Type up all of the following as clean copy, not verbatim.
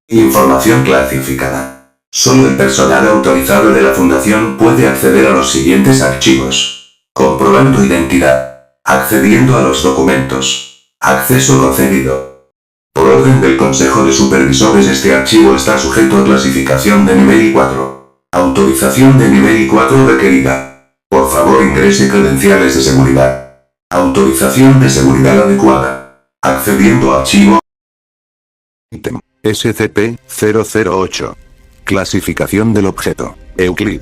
Información clasificada. Solo el personal autorizado de la Fundación puede acceder a los siguientes archivos. Comprobando identidad. Accediendo a los documentos. Acceso concedido. Por orden del Consejo de Supervisores, este archivo está sujeto a clasificación de nivel 4. Autorización de nivel 4 requerida. Por favor, ingrese credenciales de seguridad. Autorización de seguridad adecuada. Accediendo a archivo. Ítem. SCP-008. Clasificación del objeto. Euclid.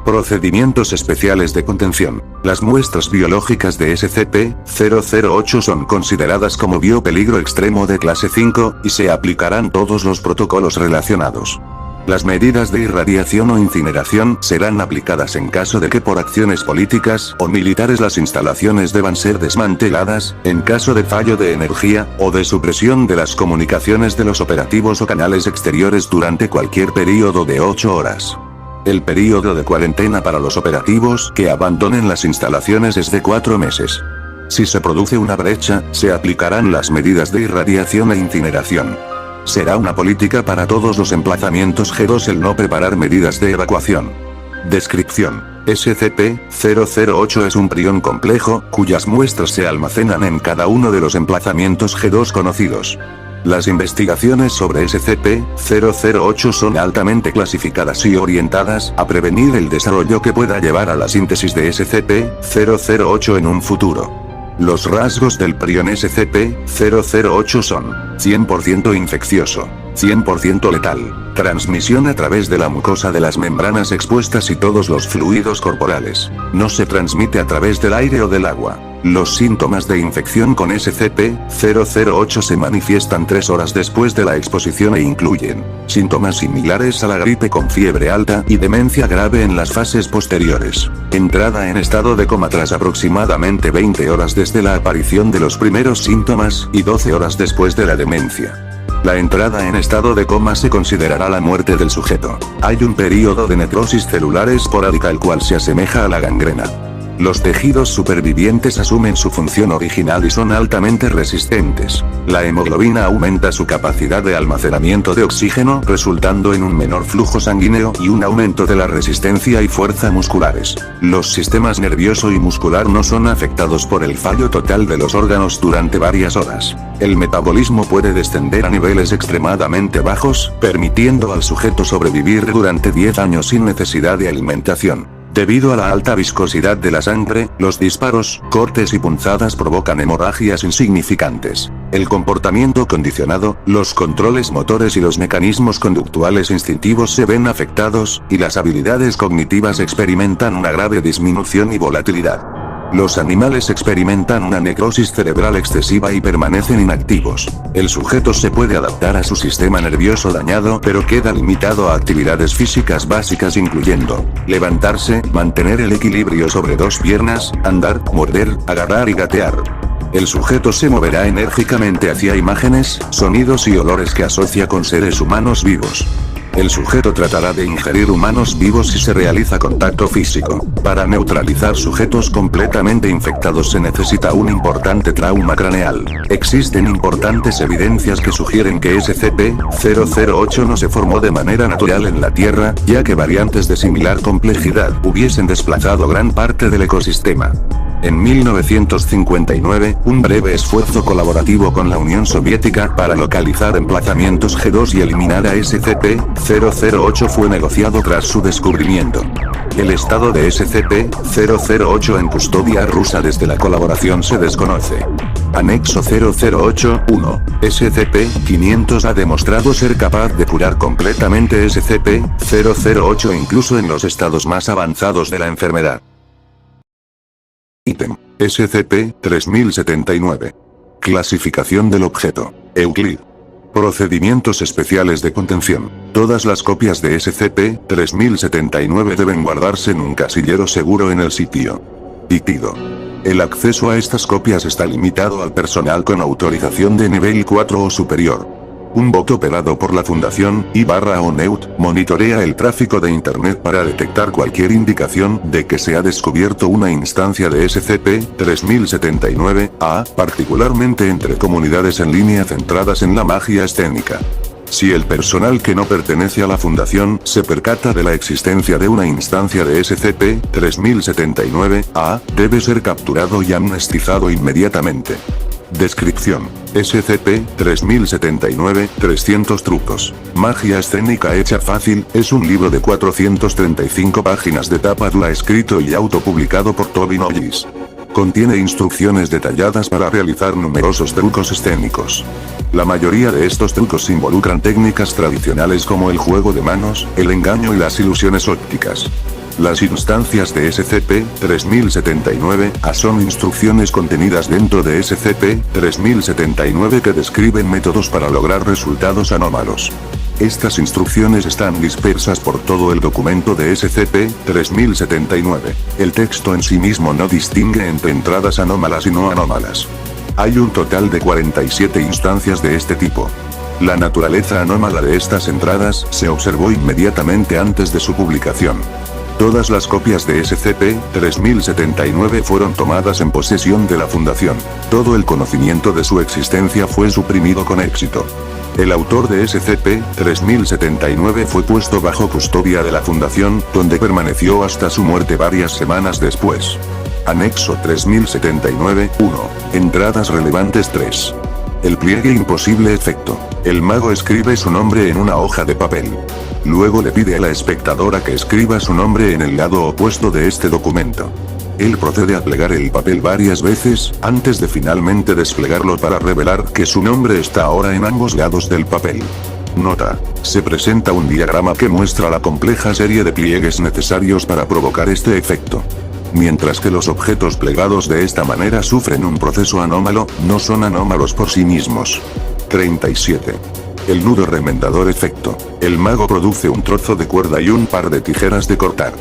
Procedimientos especiales de contención. Las muestras biológicas de SCP-008 son consideradas como biopeligro extremo de clase 5, y se aplicarán todos los protocolos relacionados. Las medidas de irradiación o incineración serán aplicadas en caso de que por acciones políticas o militares las instalaciones deban ser desmanteladas, en caso de fallo de energía, o de supresión de las comunicaciones de los operativos o canales exteriores durante cualquier período de 8 horas. El período de cuarentena para los operativos que abandonen las instalaciones es de 4 meses. Si se produce una brecha, se aplicarán las medidas de irradiación e incineración. Será una política para todos los emplazamientos G2 el no preparar medidas de evacuación. Descripción. SCP-008 es un prión complejo, cuyas muestras se almacenan en cada uno de los emplazamientos G2 conocidos. Las investigaciones sobre SCP-008 son altamente clasificadas y orientadas a prevenir el desarrollo que pueda llevar a la síntesis de SCP-008 en un futuro. Los rasgos del prión SCP-008 son 100% infeccioso, 100% letal, transmisión a través de la mucosa de las membranas expuestas y todos los fluidos corporales. No se transmite a través del aire o del agua. Los síntomas de infección con SCP-008 se manifiestan 3 horas después de la exposición e incluyen síntomas similares a la gripe con fiebre alta y demencia grave en las fases posteriores. Entrada en estado de coma tras aproximadamente 20 horas desde la aparición de los primeros síntomas y 12 horas después de la demencia. La entrada en estado de coma se considerará la muerte del sujeto. Hay un período de necrosis celular esporádica el cual se asemeja a la gangrena. Los tejidos supervivientes asumen su función original y son altamente resistentes. La hemoglobina aumenta su capacidad de almacenamiento de oxígeno, resultando en un menor flujo sanguíneo y un aumento de la resistencia y fuerza musculares. Los sistemas nervioso y muscular no son afectados por el fallo total de los órganos durante varias horas. El metabolismo puede descender a niveles extremadamente bajos, permitiendo al sujeto sobrevivir durante 10 años sin necesidad de alimentación. Debido a la alta viscosidad de la sangre, los disparos, cortes y punzadas provocan hemorragias insignificantes. El comportamiento condicionado, los controles motores y los mecanismos conductuales instintivos se ven afectados, y las habilidades cognitivas experimentan una grave disminución y volatilidad. Los animales experimentan una necrosis cerebral excesiva y permanecen inactivos. El sujeto se puede adaptar a su sistema nervioso dañado, pero queda limitado a actividades físicas básicas incluyendo levantarse, mantener el equilibrio sobre 2 piernas, andar, morder, agarrar y gatear. El sujeto se moverá enérgicamente hacia imágenes, sonidos y olores que asocia con seres humanos vivos. El sujeto tratará de ingerir humanos vivos si se realiza contacto físico. Para neutralizar sujetos completamente infectados se necesita un importante trauma craneal. Existen importantes evidencias que sugieren que SCP-008 no se formó de manera natural en la Tierra, ya que variantes de similar complejidad hubiesen desplazado gran parte del ecosistema. En 1959, un breve esfuerzo colaborativo con la Unión Soviética para localizar emplazamientos G2 y eliminar a SCP-008 fue negociado tras su descubrimiento. El estado de SCP-008 en custodia rusa desde la colaboración se desconoce. Anexo 008-1. SCP-500 ha demostrado ser capaz de curar completamente SCP-008 incluso en los estados más avanzados de la enfermedad. Ítem. SCP-3079. Clasificación del objeto. Euclid. Procedimientos especiales de contención. Todas las copias de SCP-3079 deben guardarse en un casillero seguro en el sitio. Pitido. El acceso a estas copias está limitado al personal con autorización de nivel 4 o superior. Un bot operado por la Fundación I/ONEUT monitorea el tráfico de Internet para detectar cualquier indicación de que se ha descubierto una instancia de SCP-3079-A, particularmente entre comunidades en línea centradas en la magia escénica. Si el personal que no pertenece a la fundación se percata de la existencia de una instancia de SCP-3079-A, debe ser capturado y amnestizado inmediatamente. Descripción: SCP-3079, 300 trucos. Magia escénica hecha fácil, es un libro de 435 páginas de tapa dura escrito y autopublicado por Toby Nollis. Contiene instrucciones detalladas para realizar numerosos trucos escénicos. La mayoría de estos trucos involucran técnicas tradicionales como el juego de manos, el engaño y las ilusiones ópticas. Las instancias de SCP-3079-A son instrucciones contenidas dentro de SCP-3079 que describen métodos para lograr resultados anómalos. Estas instrucciones están dispersas por todo el documento de SCP-3079. El texto en sí mismo no distingue entre entradas anómalas y no anómalas. Hay un total de 47 instancias de este tipo. La naturaleza anómala de estas entradas se observó inmediatamente antes de su publicación. Todas las copias de SCP-3079 fueron tomadas en posesión de la Fundación. Todo el conocimiento de su existencia fue suprimido con éxito. El autor de SCP-3079 fue puesto bajo custodia de la Fundación, donde permaneció hasta su muerte varias semanas después. Anexo 3079-1. Entradas relevantes 3. El pliegue imposible efecto. El mago escribe su nombre en una hoja de papel. Luego le pide a la espectadora que escriba su nombre en el lado opuesto de este documento. Él procede a plegar el papel varias veces, antes de finalmente desplegarlo para revelar que su nombre está ahora en ambos lados del papel. Nota: se presenta un diagrama que muestra la compleja serie de pliegues necesarios para provocar este efecto. Mientras que los objetos plegados de esta manera sufren un proceso anómalo, no son anómalos por sí mismos. 37. El nudo remendador efecto. El mago produce un trozo de cuerda y un par de tijeras de cortar.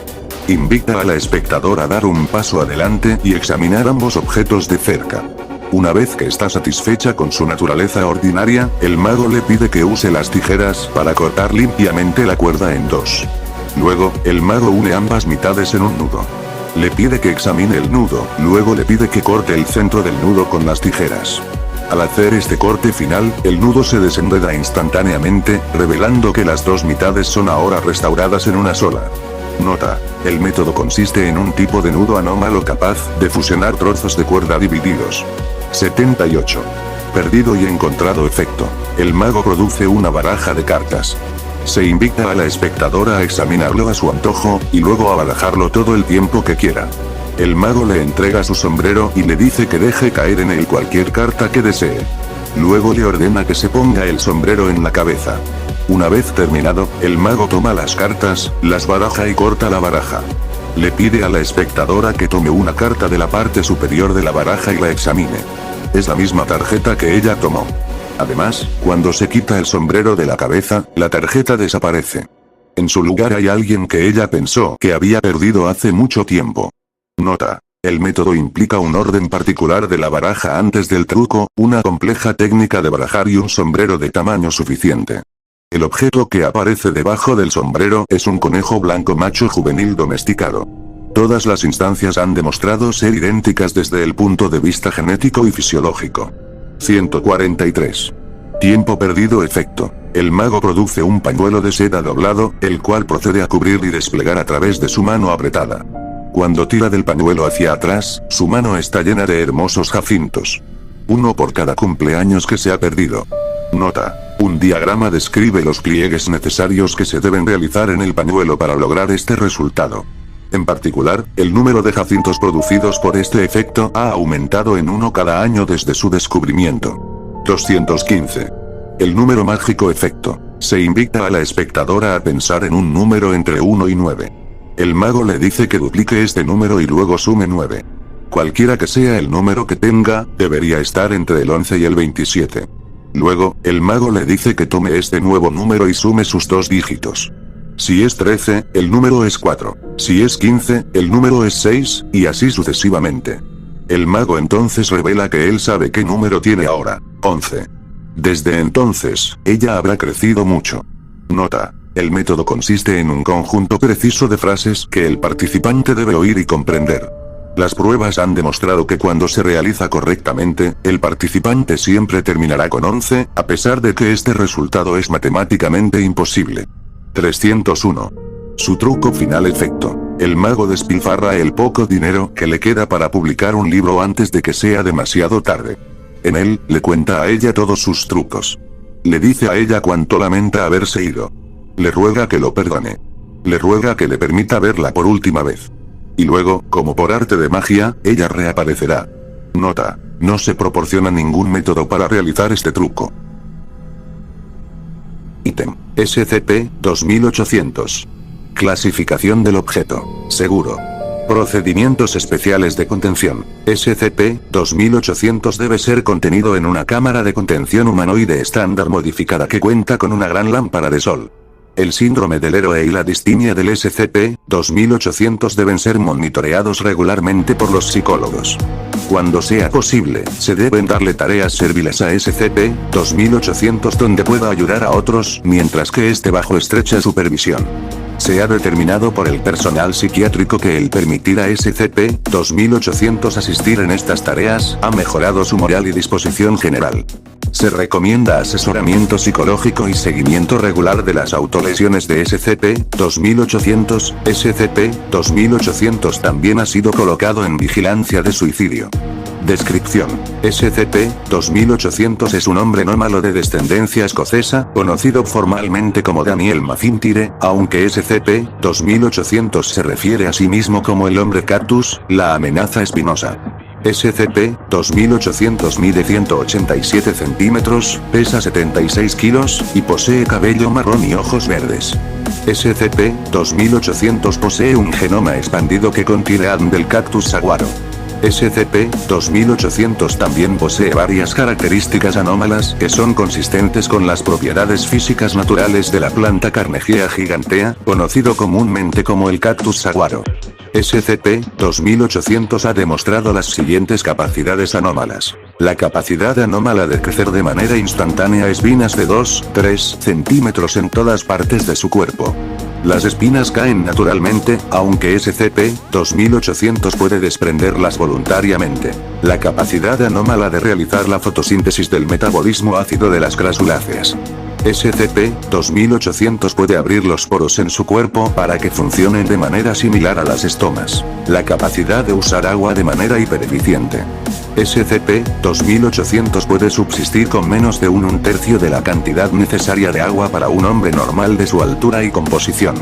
Invita a la espectadora a dar un paso adelante y examinar ambos objetos de cerca. Una vez que está satisfecha con su naturaleza ordinaria, el mago le pide que use las tijeras para cortar limpiamente la cuerda en dos. Luego, el mago une ambas mitades en un nudo. Le pide que examine el nudo, luego le pide que corte el centro del nudo con las tijeras. Al hacer este corte final, el nudo se desenreda instantáneamente, revelando que las dos mitades son ahora restauradas en una sola. Nota: el método consiste en un tipo de nudo anómalo capaz de fusionar trozos de cuerda divididos. 78. Perdido y encontrado efecto. El mago produce una baraja de cartas. Se invita a la espectadora a examinarlo a su antojo, y luego a barajarlo todo el tiempo que quiera. El mago le entrega su sombrero y le dice que deje caer en él cualquier carta que desee. Luego le ordena que se ponga el sombrero en la cabeza. Una vez terminado, el mago toma las cartas, las baraja y corta la baraja. Le pide a la espectadora que tome una carta de la parte superior de la baraja y la examine. Es la misma tarjeta que ella tomó. Además, cuando se quita el sombrero de la cabeza, la tarjeta desaparece. En su lugar hay alguien que ella pensó que había perdido hace mucho tiempo. Nota: el método implica un orden particular de la baraja antes del truco, una compleja técnica de barajar y un sombrero de tamaño suficiente. El objeto que aparece debajo del sombrero es un conejo blanco macho juvenil domesticado. Todas las instancias han demostrado ser idénticas desde el punto de vista genético y fisiológico. 143. Tiempo perdido efecto. El mago produce un pañuelo de seda doblado, el cual procede a cubrir y desplegar a través de su mano apretada. Cuando tira del pañuelo hacia atrás, su mano está llena de hermosos jacintos. Uno por cada cumpleaños que se ha perdido. Nota: un diagrama describe los pliegues necesarios que se deben realizar en el pañuelo para lograr este resultado. En particular, el número de jacintos producidos por este efecto ha aumentado en 1 cada año desde su descubrimiento. 215. El número mágico efecto. Se invita a la espectadora a pensar en un número entre 1 y 9. El mago le dice que duplique este número y luego sume 9. Cualquiera que sea el número que tenga, debería estar entre el 11 y el 27. Luego, el mago le dice que tome este nuevo número y sume sus dos dígitos. Si es 13, el número es 4. Si es 15, el número es 6, y así sucesivamente. El mago entonces revela que él sabe qué número tiene ahora: 11. Desde entonces, ella habrá crecido mucho. Nota: el método consiste en un conjunto preciso de frases que el participante debe oír y comprender. Las pruebas han demostrado que cuando se realiza correctamente, el participante siempre terminará con 11, a pesar de que este resultado es matemáticamente imposible. 301. Su truco final efecto. El mago despilfarra el poco dinero que le queda para publicar un libro antes de que sea demasiado tarde. En él, le cuenta a ella todos sus trucos. Le dice a ella cuánto lamenta haberse ido. Le ruega que lo perdone. Le ruega que le permita verla por última vez. Y luego, como por arte de magia, ella reaparecerá. Nota: no se proporciona ningún método para realizar este truco. Ítem. SCP-2800. Clasificación del objeto. Seguro. Procedimientos especiales de contención. SCP-2800 debe ser contenido en una cámara de contención humanoide estándar modificada que cuenta con una gran lámpara de sol. El síndrome del héroe y la distimia del SCP-2800 deben ser monitoreados regularmente por los psicólogos. Cuando sea posible, se deben darle tareas serviles a SCP-2800 donde pueda ayudar a otros, mientras que esté bajo estrecha supervisión. Se ha determinado por el personal psiquiátrico que el permitir a SCP-2800 asistir en estas tareas ha mejorado su moral y disposición general. Se recomienda asesoramiento psicológico y seguimiento regular de las autolesiones de SCP-2800. SCP-2800 también ha sido colocado en vigilancia de suicidio. Descripción: SCP-2800 es un hombre nómalo de descendencia escocesa, conocido formalmente como Daniel Macintyre, aunque SCP-2800 se refiere a sí mismo como el hombre cactus, la amenaza espinosa. SCP-2800 mide 187 centímetros, pesa 76 kilos, y posee cabello marrón y ojos verdes. SCP-2800 posee un genoma expandido que contiene ADN del cactus saguaro. SCP-2800 también posee varias características anómalas que son consistentes con las propiedades físicas naturales de la planta Carnegie gigantea, conocido comúnmente como el cactus saguaro. SCP-2800 ha demostrado las siguientes capacidades anómalas. La capacidad anómala de crecer de manera instantánea espinas de 2-3 centímetros en todas partes de su cuerpo. Las espinas caen naturalmente, aunque SCP-2800 puede desprenderlas voluntariamente. La capacidad anómala de realizar la fotosíntesis del metabolismo ácido de las crasuláceas. SCP-2800 puede abrir los poros en su cuerpo para que funcionen de manera similar a las estomas. La capacidad de usar agua de manera hipereficiente. SCP-2800 puede subsistir con menos de un tercio de la cantidad necesaria de agua para un hombre normal de su altura y composición.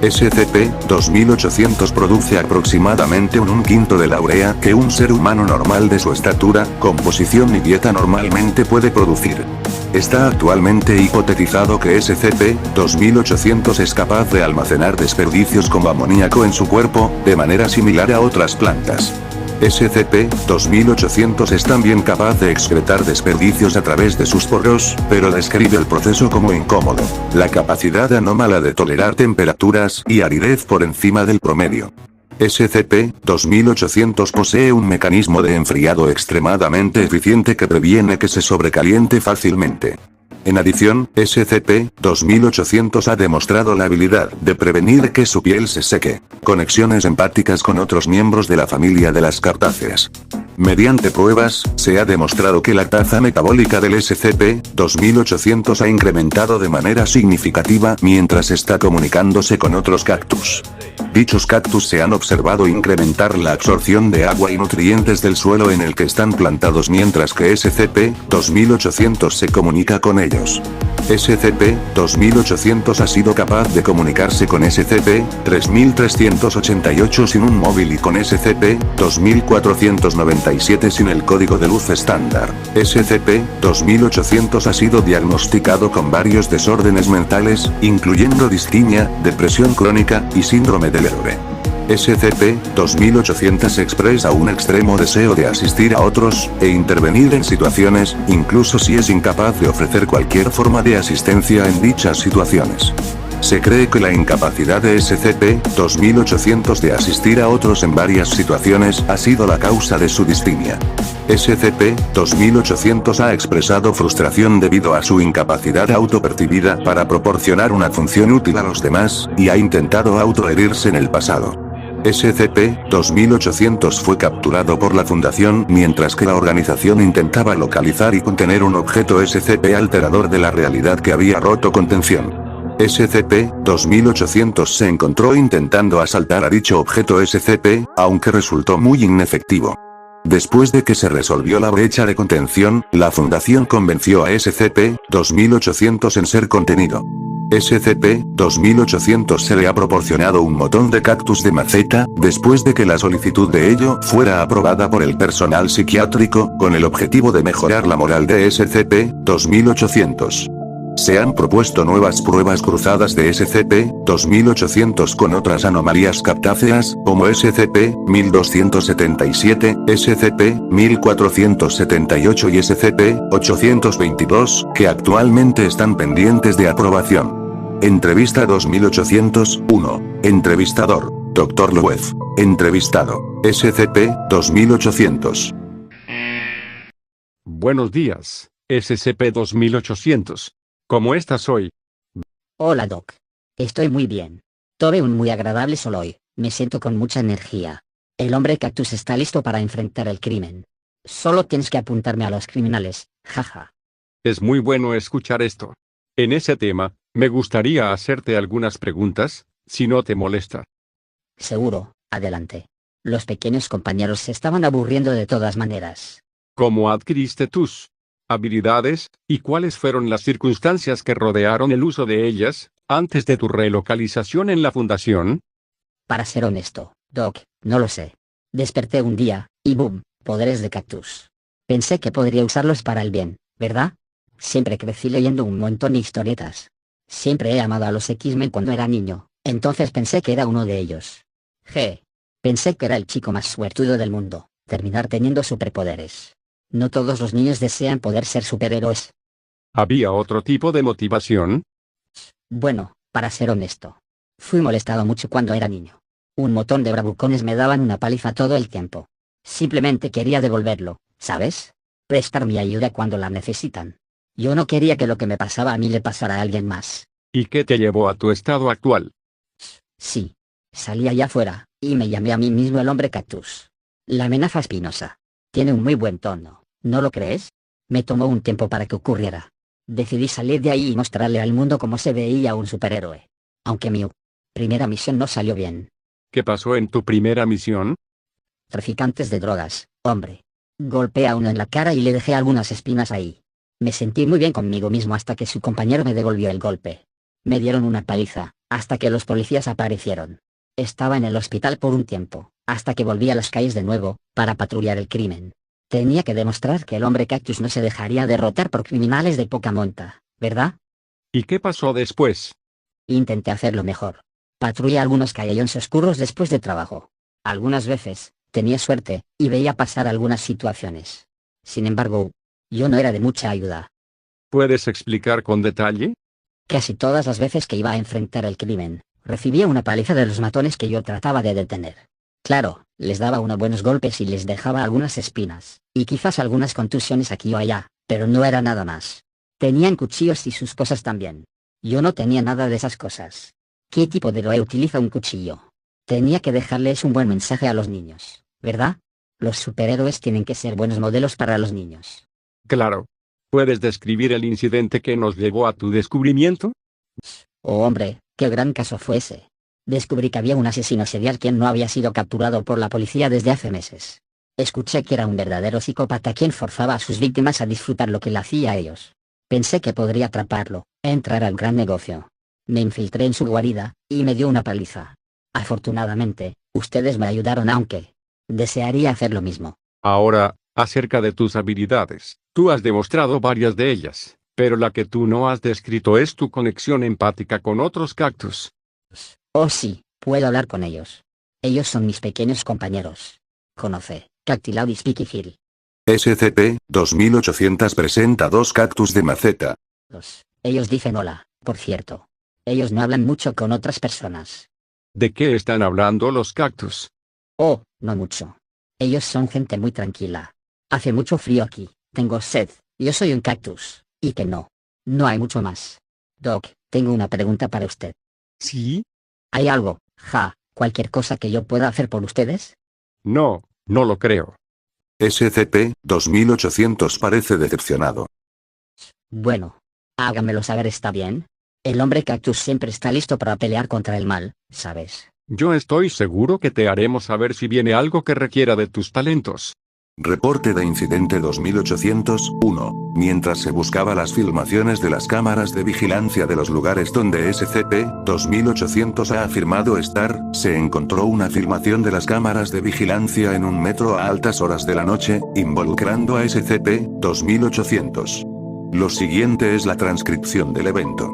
SCP-2800 produce aproximadamente un quinto de la urea que un ser humano normal de su estatura, composición y dieta normalmente puede producir. Está actualmente hipotetizado que SCP-2800 es capaz de almacenar desperdicios como amoníaco en su cuerpo, de manera similar a otras plantas. SCP-2800 es también capaz de excretar desperdicios a través de sus poros, pero describe el proceso como incómodo. La capacidad anómala de tolerar temperaturas y aridez por encima del promedio. SCP-2800 posee un mecanismo de enfriado extremadamente eficiente que previene que se sobrecaliente fácilmente. En adición, SCP-2800 ha demostrado la habilidad de prevenir que su piel se seque. Conexiones empáticas con otros miembros de la familia de las cartáceas. Mediante pruebas, se ha demostrado que la tasa metabólica del SCP-2800 ha incrementado de manera significativa mientras está comunicándose con otros cactus. Dichos cactus se han observado incrementar la absorción de agua y nutrientes del suelo en el que están plantados mientras que SCP-2800 se comunica con ellos. SCP-2800 ha sido capaz de comunicarse con SCP-3388 sin un móvil y con SCP-2497 sin el código de luz estándar. SCP-2800 ha sido diagnosticado con varios desórdenes mentales, incluyendo distimia, depresión crónica y síndrome del héroe. SCP-2800 expresa un extremo deseo de asistir a otros, e intervenir en situaciones, incluso si es incapaz de ofrecer cualquier forma de asistencia en dichas situaciones. Se cree que la incapacidad de SCP-2800 de asistir a otros en varias situaciones ha sido la causa de su distimia. SCP-2800 ha expresado frustración debido a su incapacidad autopercibida para proporcionar una función útil a los demás, y ha intentado autoherirse en el pasado. SCP-2800 fue capturado por la Fundación mientras que la organización intentaba localizar y contener un objeto SCP alterador de la realidad que había roto contención. SCP-2800 se encontró intentando asaltar a dicho objeto SCP, aunque resultó muy inefectivo. Después de que se resolvió la brecha de contención, la Fundación convenció a SCP-2800 en ser contenido. SCP-2800 se le ha proporcionado un montón de cactus de maceta, después de que la solicitud de ello fuera aprobada por el personal psiquiátrico, con el objetivo de mejorar la moral de SCP-2800. Se han propuesto nuevas pruebas cruzadas de SCP-2800 con otras anomalías captáceas, como SCP-1277, SCP-1478 y SCP-822, que actualmente están pendientes de aprobación. Entrevista 2801. Entrevistador: Dr. Luez. Entrevistado: SCP-2800. Buenos días, SCP-2800. ¿Cómo estás hoy? Hola Doc. Estoy muy bien. Tuve un muy agradable sol hoy, me siento con mucha energía. El hombre cactus está listo para enfrentar el crimen. Solo tienes que apuntarme a los criminales, jaja. Es muy bueno escuchar esto. En ese tema, me gustaría hacerte algunas preguntas, si no te molesta. Seguro, adelante. Los pequeños compañeros se estaban aburriendo de todas maneras. ¿Cómo adquiriste tus habilidades, y cuáles fueron las circunstancias que rodearon el uso de ellas, antes de tu relocalización en la Fundación? Para ser honesto, Doc, no lo sé. Desperté un día, y boom, poderes de cactus. Pensé que podría usarlos para el bien, ¿verdad? Siempre crecí leyendo un montón de historietas. Siempre he amado a los X-Men cuando era niño, entonces pensé que era uno de ellos. Pensé que era el chico más suertudo del mundo, terminar teniendo superpoderes. No todos los niños desean poder ser superhéroes. ¿Había otro tipo de motivación? Bueno, para ser honesto. Fui molestado mucho cuando era niño. Un montón de bravucones me daban una paliza todo el tiempo. Simplemente quería devolverlo, ¿sabes? Prestar mi ayuda cuando la necesitan. Yo no quería que lo que me pasaba a mí le pasara a alguien más. ¿Y qué te llevó a tu estado actual? Sí. Salí allá afuera, y me llamé a mí mismo el hombre cactus. La amenaza espinosa. Tiene un muy buen tono, ¿no lo crees? Me tomó un tiempo para que ocurriera. Decidí salir de ahí y mostrarle al mundo cómo se veía un superhéroe. Aunque mi primera misión no salió bien. ¿Qué pasó en tu primera misión? Traficantes de drogas, hombre. Golpeé a uno en la cara y le dejé algunas espinas ahí. Me sentí muy bien conmigo mismo hasta que su compañero me devolvió el golpe. Me dieron una paliza, hasta que los policías aparecieron. Estaba en el hospital por un tiempo, hasta que volví a las calles de nuevo, para patrullar el crimen. Tenía que demostrar que el hombre cactus no se dejaría derrotar por criminales de poca monta, ¿verdad? ¿Y qué pasó después? Intenté hacerlo mejor. Patrullé algunos callejones oscuros después de trabajo. Algunas veces, tenía suerte, y veía pasar algunas situaciones. Sin embargo, yo no era de mucha ayuda. ¿Puedes explicar con detalle? Casi todas las veces que iba a enfrentar el crimen, recibía una paliza de los matones que yo trataba de detener. Claro, les daba unos buenos golpes y les dejaba algunas espinas, y quizás algunas contusiones aquí o allá, pero no era nada más. Tenían cuchillos y sus cosas también. Yo no tenía nada de esas cosas. ¿Qué tipo de héroe utiliza un cuchillo? Tenía que dejarles un buen mensaje a los niños, ¿verdad? Los superhéroes tienen que ser buenos modelos para los niños. Claro. ¿Puedes describir el incidente que nos llevó a tu descubrimiento? Oh hombre, qué gran caso fue ese. Descubrí que había un asesino serial quien no había sido capturado por la policía desde hace meses. Escuché que era un verdadero psicópata quien forzaba a sus víctimas a disfrutar lo que le hacía a ellos. Pensé que podría atraparlo, entrar al gran negocio. Me infiltré en su guarida, y me dio una paliza. Afortunadamente, ustedes me ayudaron aunque desearía hacer lo mismo. Ahora, acerca de tus habilidades, tú has demostrado varias de ellas, pero la que tú no has descrito es tu conexión empática con otros cactus. Oh sí, puedo hablar con ellos. Ellos son mis pequeños compañeros. Conoce, Cactilaud y Spiky Hill. SCP-2800 presenta dos cactus de maceta. Ellos dicen hola, por cierto. Ellos no hablan mucho con otras personas. ¿De qué están hablando los cactus? Oh, no mucho. Ellos son gente muy tranquila. Hace mucho frío aquí, tengo sed, yo soy un cactus, y que no. No hay mucho más. Doc, tengo una pregunta para usted. ¿Sí? Hay algo, ¿Cualquier cosa que yo pueda hacer por ustedes? No, no lo creo. SCP-2800 parece decepcionado. Bueno. Háganmelo saber, ¿está bien? El hombre cactus siempre está listo para pelear contra el mal, ¿sabes? Yo estoy seguro que te haremos saber si viene algo que requiera de tus talentos. Reporte de incidente 2801. Mientras se buscaba las filmaciones de las cámaras de vigilancia de los lugares donde SCP-2800 ha afirmado estar, se encontró una filmación de las cámaras de vigilancia en un metro a altas horas de la noche, involucrando a SCP-2800. Lo siguiente es la transcripción del evento.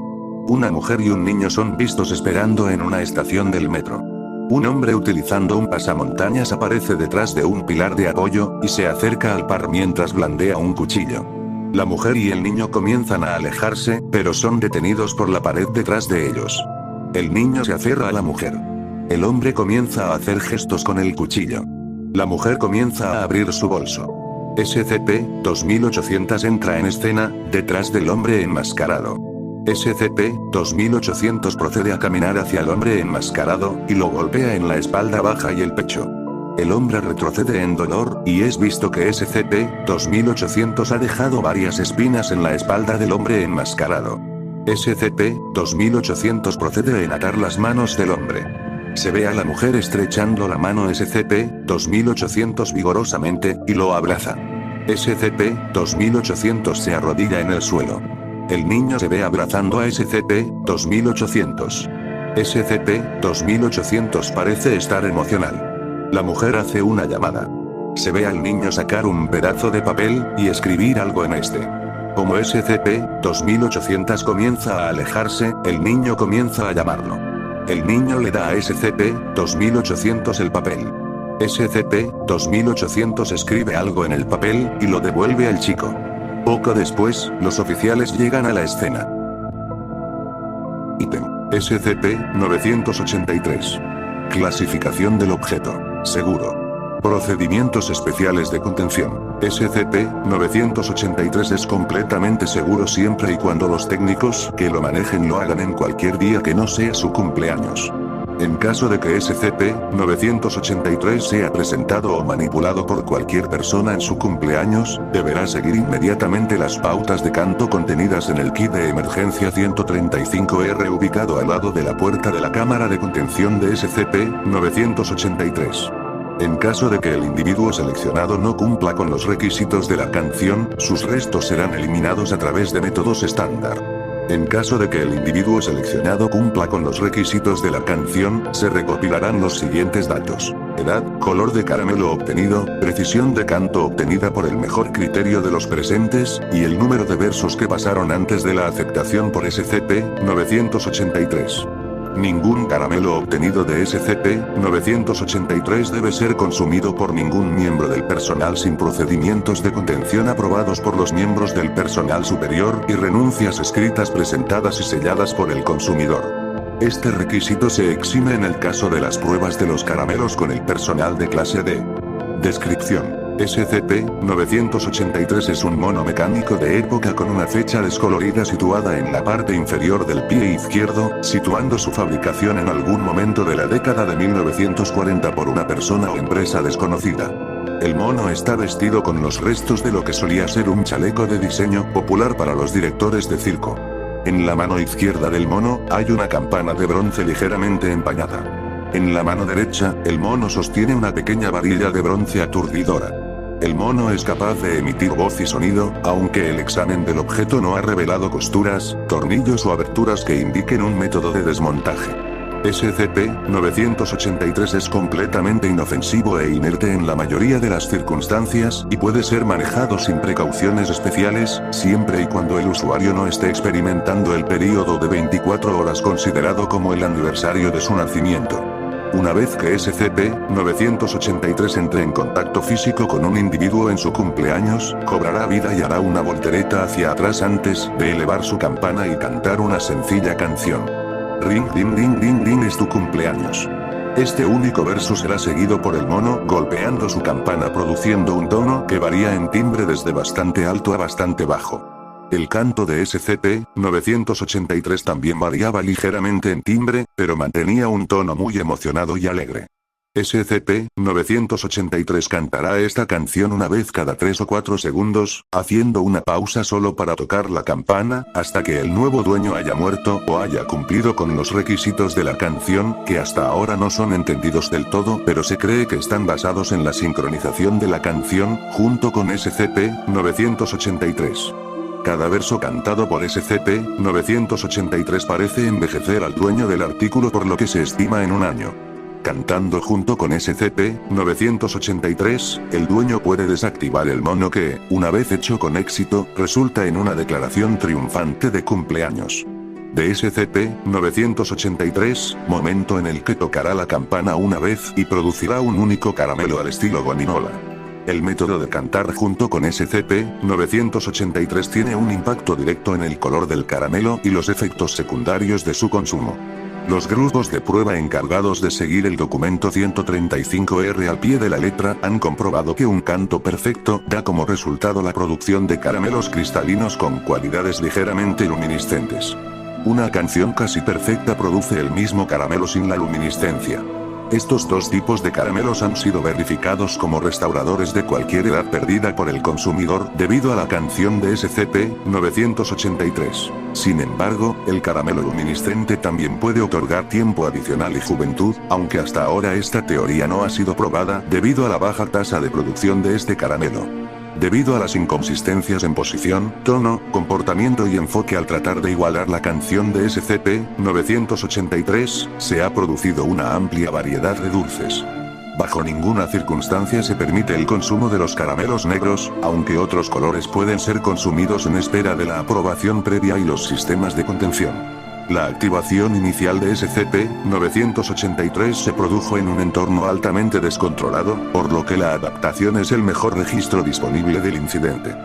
Una mujer y un niño son vistos esperando en una estación del metro. Un hombre utilizando un pasamontañas aparece detrás de un pilar de apoyo, y se acerca al par mientras blandea un cuchillo. La mujer y el niño comienzan a alejarse, pero son detenidos por la pared detrás de ellos. El niño se aferra a la mujer. El hombre comienza a hacer gestos con el cuchillo. La mujer comienza a abrir su bolso. SCP-2800 entra en escena, detrás del hombre enmascarado. SCP-2800 procede a caminar hacia el hombre enmascarado, y lo golpea en la espalda baja y el pecho. El hombre retrocede en dolor, y es visto que SCP-2800 ha dejado varias espinas en la espalda del hombre enmascarado. SCP-2800 procede a atar las manos del hombre. Se ve a la mujer estrechando la mano SCP-2800 vigorosamente, y lo abraza. SCP-2800 se arrodilla en el suelo. El niño se ve abrazando a SCP-2800. SCP-2800 parece estar emocional. La mujer hace una llamada. Se ve al niño sacar un pedazo de papel, y escribir algo en este. Como SCP-2800 comienza a alejarse, el niño comienza a llamarlo. El niño le da a SCP-2800 el papel. SCP-2800 escribe algo en el papel, y lo devuelve al chico. Poco después, los oficiales llegan a la escena. Ítem. SCP-983. Clasificación del objeto. Seguro. Procedimientos especiales de contención. SCP-983 es completamente seguro siempre y cuando los técnicos que lo manejen lo hagan en cualquier día que no sea su cumpleaños. En caso de que SCP-983 sea presentado o manipulado por cualquier persona en su cumpleaños, deberá seguir inmediatamente las pautas de canto contenidas en el kit de emergencia 135R ubicado al lado de la puerta de la cámara de contención de SCP-983. En caso de que el individuo seleccionado no cumpla con los requisitos de la canción, sus restos serán eliminados a través de métodos estándar. En caso de que el individuo seleccionado cumpla con los requisitos de la canción, se recopilarán los siguientes datos: edad, color de caramelo obtenido, precisión de canto obtenida por el mejor criterio de los presentes, y el número de versos que pasaron antes de la aceptación por SCP-983. Ningún caramelo obtenido de SCP-983 debe ser consumido por ningún miembro del personal sin procedimientos de contención aprobados por los miembros del personal superior y renuncias escritas presentadas y selladas por el consumidor. Este requisito se exime en el caso de las pruebas de los caramelos con el personal de clase D. Descripción: SCP-983 es un mono mecánico de época con una fecha descolorida situada en la parte inferior del pie izquierdo, situando su fabricación en algún momento de la década de 1940 por una persona o empresa desconocida. El mono está vestido con los restos de lo que solía ser un chaleco de diseño popular para los directores de circo. En la mano izquierda del mono, hay una campana de bronce ligeramente empañada. En la mano derecha, el mono sostiene una pequeña varilla de bronce aturdidora. El mono es capaz de emitir voz y sonido, aunque el examen del objeto no ha revelado costuras, tornillos o aberturas que indiquen un método de desmontaje. SCP-983 es completamente inofensivo e inerte en la mayoría de las circunstancias, y puede ser manejado sin precauciones especiales, siempre y cuando el usuario no esté experimentando el período de 24 horas considerado como el aniversario de su nacimiento. Una vez que SCP-983 entre en contacto físico con un individuo en su cumpleaños, cobrará vida y hará una voltereta hacia atrás antes de elevar su campana y cantar una sencilla canción. Ring ding ding ding ding es tu cumpleaños. Este único verso será seguido por el mono golpeando su campana produciendo un tono que varía en timbre desde bastante alto a bastante bajo. El canto de SCP-983 también variaba ligeramente en timbre, pero mantenía un tono muy emocionado y alegre. SCP-983 cantará esta canción una vez cada 3 o 4 segundos, haciendo una pausa solo para tocar la campana, hasta que el nuevo dueño haya muerto o haya cumplido con los requisitos de la canción, que hasta ahora no son entendidos del todo, pero se cree que están basados en la sincronización de la canción, junto con SCP-983. Cada verso cantado por SCP-983 parece envejecer al dueño del artículo, por lo que se estima en un año. Cantando junto con SCP-983, el dueño puede desactivar el mono que, una vez hecho con éxito, resulta en una declaración triunfante de cumpleaños de SCP-983, momento en el que tocará la campana una vez y producirá un único caramelo al estilo gominola. El método de cantar junto con SCP-983 tiene un impacto directo en el color del caramelo y los efectos secundarios de su consumo. Los grupos de prueba encargados de seguir el documento 135R al pie de la letra han comprobado que un canto perfecto da como resultado la producción de caramelos cristalinos con cualidades ligeramente luminiscentes. Una canción casi perfecta produce el mismo caramelo sin la luminiscencia. Estos dos tipos de caramelos han sido verificados como restauradores de cualquier edad perdida por el consumidor debido a la canción de SCP-983. Sin embargo, el caramelo luminiscente también puede otorgar tiempo adicional y juventud, aunque hasta ahora esta teoría no ha sido probada debido a la baja tasa de producción de este caramelo. Debido a las inconsistencias en posición, tono, comportamiento y enfoque al tratar de igualar la canción de SCP-983, se ha producido una amplia variedad de dulces. Bajo ninguna circunstancia se permite el consumo de los caramelos negros, aunque otros colores pueden ser consumidos en espera de la aprobación previa y los sistemas de contención. La activación inicial de SCP-983 se produjo en un entorno altamente descontrolado, por lo que la adaptación es el mejor registro disponible del incidente.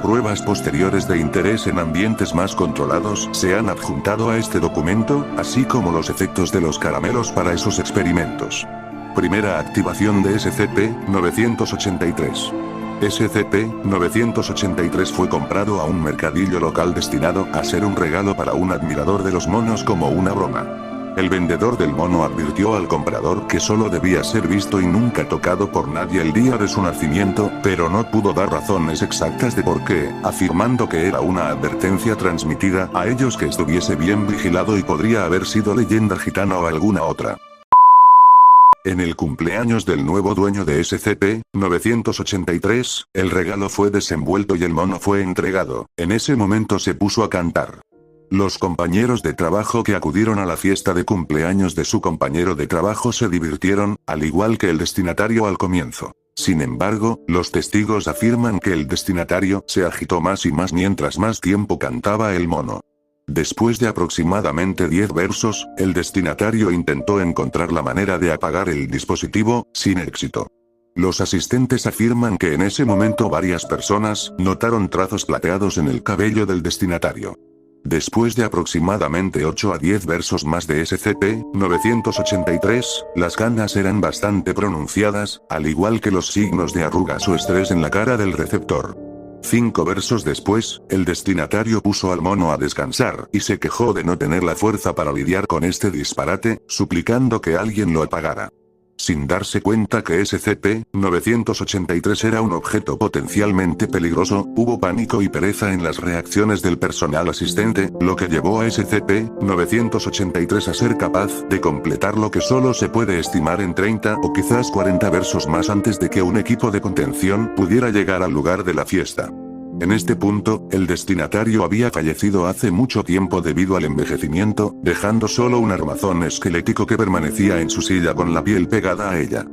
Pruebas posteriores de interés en ambientes más controlados se han adjuntado a este documento, así como los efectos de los caramelos para esos experimentos. Primera activación de SCP-983. SCP-983 fue comprado a un mercadillo local destinado a ser un regalo para un admirador de los monos como una broma. El vendedor del mono advirtió al comprador que solo debía ser visto y nunca tocado por nadie el día de su nacimiento, pero no pudo dar razones exactas de por qué, afirmando que era una advertencia transmitida a ellos que estuviese bien vigilado y podría haber sido leyenda gitana o alguna otra. En el cumpleaños del nuevo dueño de SCP-983, el regalo fue desenvuelto y el mono fue entregado. En ese momento se puso a cantar. Los compañeros de trabajo que acudieron a la fiesta de cumpleaños de su compañero de trabajo se divirtieron, al igual que el destinatario al comienzo. Sin embargo, los testigos afirman que el destinatario se agitó más y más mientras más tiempo cantaba el mono. Después de aproximadamente 10 versos, el destinatario intentó encontrar la manera de apagar el dispositivo, sin éxito. Los asistentes afirman que en ese momento varias personas notaron trazos plateados en el cabello del destinatario. Después de aproximadamente 8 a 10 versos más de SCP-983, las canas eran bastante pronunciadas, al igual que los signos de arrugas o estrés en la cara del receptor. 5 versos después, el destinatario puso al mono a descansar y se quejó de no tener la fuerza para lidiar con este disparate, suplicando que alguien lo apagara. Sin darse cuenta que SCP-983 era un objeto potencialmente peligroso, hubo pánico y pereza en las reacciones del personal asistente, lo que llevó a SCP-983 a ser capaz de completar lo que solo se puede estimar en 30 o quizás 40 versos más antes de que un equipo de contención pudiera llegar al lugar de la fiesta. En este punto, el destinatario había fallecido hace mucho tiempo debido al envejecimiento, dejando solo un armazón esquelético que permanecía en su silla con la piel pegada a ella.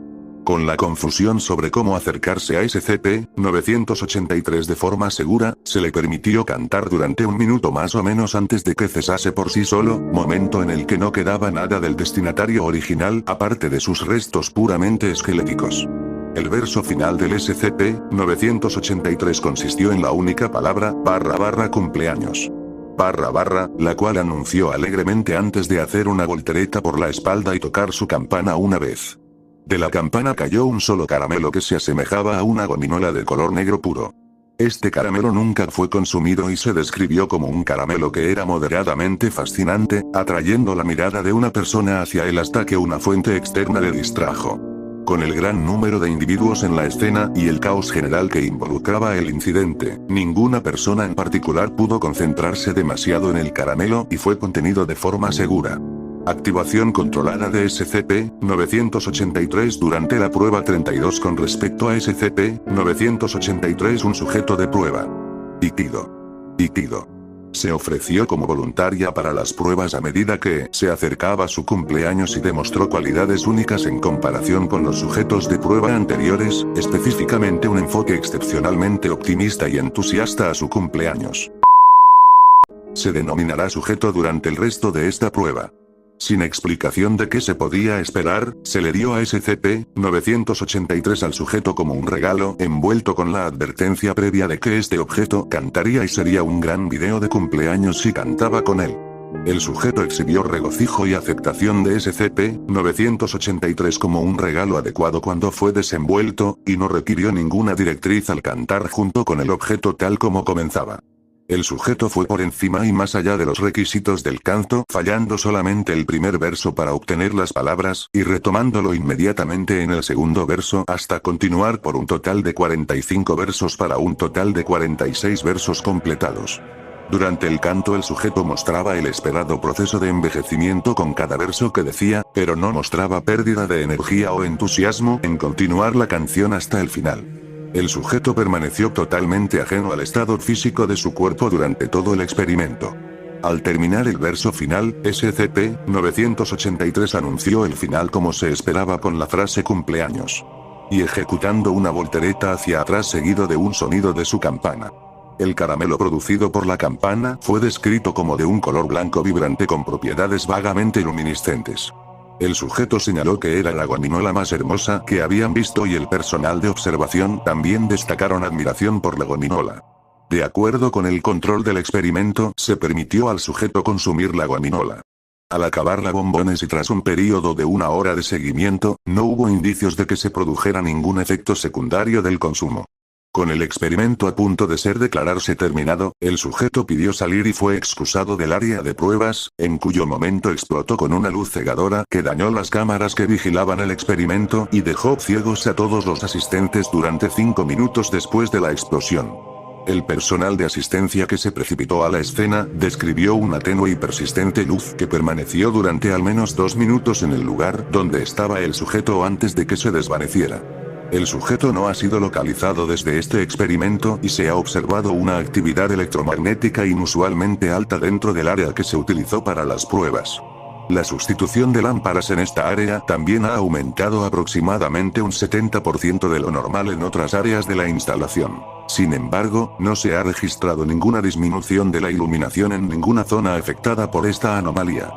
Con la confusión sobre cómo acercarse a SCP-983 de forma segura, se le permitió cantar durante un minuto más o menos antes de que cesase por sí solo, momento en el que no quedaba nada del destinatario original aparte de sus restos puramente esqueléticos. El verso final del SCP-983 consistió en la única palabra, / cumpleaños. / la cual anunció alegremente antes de hacer una voltereta por la espalda y tocar su campana una vez. De la campana cayó un solo caramelo que se asemejaba a una gominola de color negro puro. Este caramelo nunca fue consumido y se describió como un caramelo que era moderadamente fascinante, atrayendo la mirada de una persona hacia él hasta que una fuente externa le distrajo. Con el gran número de individuos en la escena y el caos general que involucraba el incidente, ninguna persona en particular pudo concentrarse demasiado en el caramelo y fue contenido de forma segura. Activación controlada de SCP-983 durante la prueba 32 con respecto a SCP-983 un sujeto de prueba. Itido. Se ofreció como voluntaria para las pruebas a medida que se acercaba su cumpleaños y demostró cualidades únicas en comparación con los sujetos de prueba anteriores, específicamente un enfoque excepcionalmente optimista y entusiasta a su cumpleaños. Se denominará sujeto durante el resto de esta prueba. Sin explicación de qué se podía esperar, se le dio a SCP-983 al sujeto como un regalo, envuelto con la advertencia previa de que este objeto cantaría y sería un gran video de cumpleaños si cantaba con él. El sujeto exhibió regocijo y aceptación de SCP-983 como un regalo adecuado cuando fue desenvuelto, y no requirió ninguna directriz al cantar junto con el objeto tal como comenzaba. El sujeto fue por encima y más allá de los requisitos del canto, fallando solamente el primer verso para obtener las palabras, y retomándolo inmediatamente en el segundo verso hasta continuar por un total de 45 versos para un total de 46 versos completados. Durante el canto el sujeto mostraba el esperado proceso de envejecimiento con cada verso que decía, pero no mostraba pérdida de energía o entusiasmo en continuar la canción hasta el final. El sujeto permaneció totalmente ajeno al estado físico de su cuerpo durante todo el experimento. Al terminar el verso final, SCP-983 anunció el final como se esperaba con la frase cumpleaños. Y ejecutando una voltereta hacia atrás seguido de un sonido de su campana. El caramelo producido por la campana fue descrito como de un color blanco vibrante con propiedades vagamente luminiscentes. El sujeto señaló que era la gominola más hermosa que habían visto y el personal de observación también destacaron admiración por la gominola. De acuerdo con el control del experimento, se permitió al sujeto consumir la gominola. Al acabar la bombones y tras un período de 1 hora de seguimiento, no hubo indicios de que se produjera ningún efecto secundario del consumo. Con el experimento a punto de ser declararse terminado, el sujeto pidió salir y fue excusado del área de pruebas, en cuyo momento explotó con una luz cegadora que dañó las cámaras que vigilaban el experimento y dejó ciegos a todos los asistentes durante 5 minutos después de la explosión. El personal de asistencia que se precipitó a la escena describió una tenue y persistente luz que permaneció durante al menos 2 minutos en el lugar donde estaba el sujeto antes de que se desvaneciera. El sujeto no ha sido localizado desde este experimento y se ha observado una actividad electromagnética inusualmente alta dentro del área que se utilizó para las pruebas. La sustitución de lámparas en esta área también ha aumentado aproximadamente un 70% de lo normal en otras áreas de la instalación. Sin embargo, no se ha registrado ninguna disminución de la iluminación en ninguna zona afectada por esta anomalía.